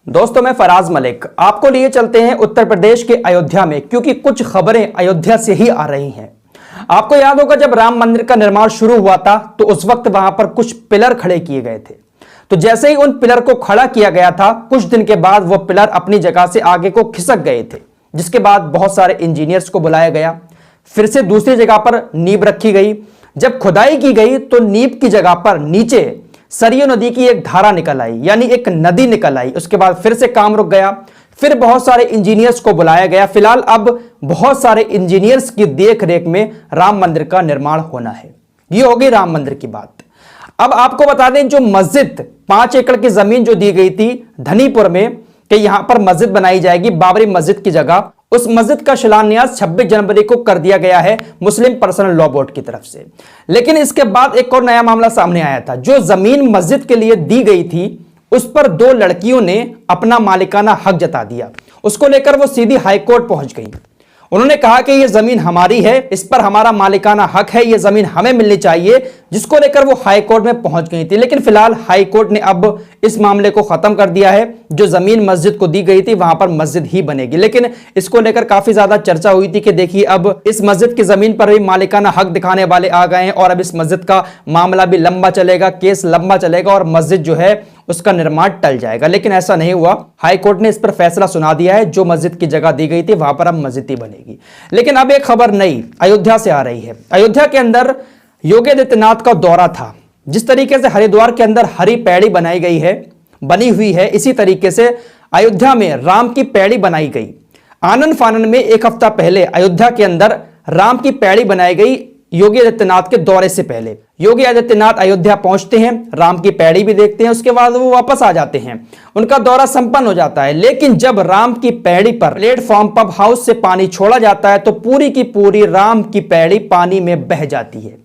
दोस्तों मैं फराज मलिक आपको लिए चलते हैं उत्तर प्रदेश के अयोध्या में, क्योंकि कुछ खबरें अयोध्या से ही आ रही हैं। आपको याद होगा जब राम मंदिर का निर्माण शुरू हुआ था तो उस वक्त वहां पर कुछ पिलर खड़े किए गए थे। तो जैसे ही उन पिलर को खड़ा किया गया था, कुछ दिन के बाद वो पिलर अपनी जगह से आगे को खिसक गए थे, जिसके बाद बहुत सारे इंजीनियर्स को बुलाया गया, फिर से दूसरी जगह पर नींव रखी गई। जब खुदाई की गई तो नींव की जगह पर नीचे सरयू नदी की एक धारा निकल आई, यानी एक नदी निकल आई। उसके बाद फिर से काम रुक गया, फिर बहुत सारे इंजीनियर्स को बुलाया गया। फिलहाल अब बहुत सारे इंजीनियर्स की देख रेख में राम मंदिर का निर्माण होना है। ये होगी राम मंदिर की बात। अब आपको बता दें, जो मस्जिद 5 एकड़ की जमीन जो दी गई थी धनीपुर में कि यहां पर मस्जिद बनाई जाएगी बाबरी मस्जिद की जगह, उस मस्जिद का शिलान्यास 26 जनवरी को कर दिया गया है मुस्लिम पर्सनल लॉ बोर्ड की तरफ से। लेकिन इसके बाद एक और नया मामला सामने आया था। जो जमीन मस्जिद के लिए दी गई थी उस पर 2 लड़कियों ने अपना मालिकाना हक जता दिया। उसको लेकर वो सीधी हाईकोर्ट पहुंच गई। उन्होंने कहा कि यह जमीन हमारी है, इस पर हमारा मालिकाना हक है, यह जमीन हमें मिलनी चाहिए, जिसको लेकर वो हाईकोर्ट में पहुंच गई थी। लेकिन फिलहाल हाईकोर्ट ने अब इस मामले को खत्म कर दिया है। जो जमीन मस्जिद को दी गई थी वहां पर मस्जिद ही बनेगी। लेकिन इसको लेकर काफी ज्यादा चर्चा हुई थी कि देखिए अब इस मस्जिद की जमीन पर भी मालिकाना हक दिखाने वाले आ गए हैं और अब इस मस्जिद का मामला भी लंबा चलेगा, केस लंबा चलेगा और मस्जिद जो है उसका निर्माण टल जाएगा। लेकिन ऐसा नहीं हुआ। हाईकोर्ट ने इस पर फैसला सुना दिया है, जो मस्जिद की जगह दी गई थी वहां पर अब मस्जिद ही बनेगी। लेकिन अब एक खबर नई अयोध्या से आ रही है। अयोध्या के अंदर योगी आदित्यनाथ का दौरा था। जिस तरीके से हरिद्वार के अंदर हरी पैड़ी बनाई गई है, बनी हुई है, इसी तरीके से अयोध्या में राम की पैड़ी बनाई गई। आनन फानन में एक हफ्ता पहले अयोध्या के अंदर राम की पैड़ी बनाई गई। योगी आदित्यनाथ के दौरे से पहले योगी आदित्यनाथ अयोध्या पहुंचते हैं, राम की पैड़ी भी देखते हैं, उसके बाद वो वापस आ जाते हैं, उनका दौरा संपन्न हो जाता है। लेकिन जब राम की पैड़ी पर प्लेटफॉर्म पंप हाउस से पानी छोड़ा जाता है तो पूरी की पूरी राम की पैड़ी पानी में बह जाती है।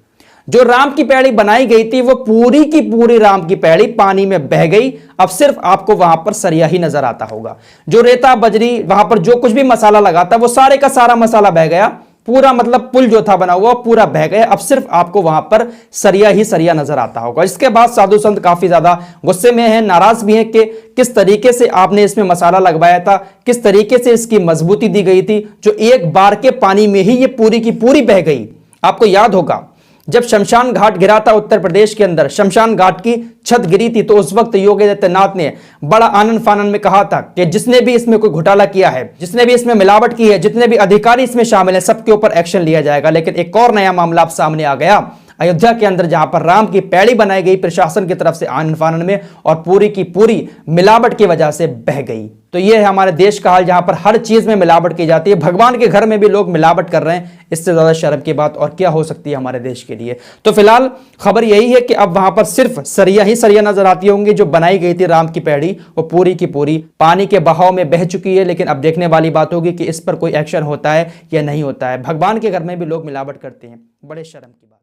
जो राम की पैड़ी बनाई गई थी वो पूरी की पूरी राम की पैड़ी पानी में बह गई। अब सिर्फ आपको वहां पर सरिया ही नजर आता होगा। जो रेता बजरी वहां पर जो कुछ भी मसाला लगा था वो सारे का सारा मसाला बह गया। पूरा मतलब पुल जो था बना हुआ पूरा बह गया। अब सिर्फ आपको वहां पर सरिया ही सरिया नजर आता होगा। इसके बाद साधु संत काफी ज्यादा गुस्से में हैं, नाराज भी हैं कि किस तरीके से आपने इसमें मसाला लगवाया था, किस तरीके से इसकी मजबूती दी गई थी, जो एक बार के पानी में ही ये पूरी की पूरी बह गई। आपको याद होगा जब शमशान घाट गिरा था उत्तर प्रदेश के अंदर, शमशान घाट की छत गिरी थी, तो उस वक्त योगी आदित्यनाथ ने बड़ा आनन फानन में कहा था कि जिसने भी इसमें कोई घोटाला किया है, जिसने भी इसमें मिलावट की है, जितने भी अधिकारी इसमें शामिल हैं, सबके ऊपर एक्शन लिया जाएगा। लेकिन एक और नया मामला अब सामने आ गया अयोध्या के अंदर, जहां पर राम की पैड़ी बनाई गई प्रशासन की तरफ से आनन फानन में और पूरी की पूरी मिलावट की वजह से बह गई। तो यह है हमारे देश का हाल, जहां पर हर चीज में मिलावट की जाती है। भगवान के घर में भी लोग मिलावट कर रहे हैं। इससे ज्यादा शर्म की बात और क्या हो सकती है हमारे देश के लिए। तो फिलहाल खबर यही है कि अब वहां पर सिर्फ सरिया ही सरिया नजर आती होंगी। जो बनाई गई थी राम की पैड़ी वो पूरी की पूरी पानी के बहाव में बह चुकी है। लेकिन अब देखने वाली बात होगी कि इस पर कोई एक्शन होता है या नहीं होता है। भगवान के घर में भी लोग मिलावट करते हैं, बड़े शर्म की बात।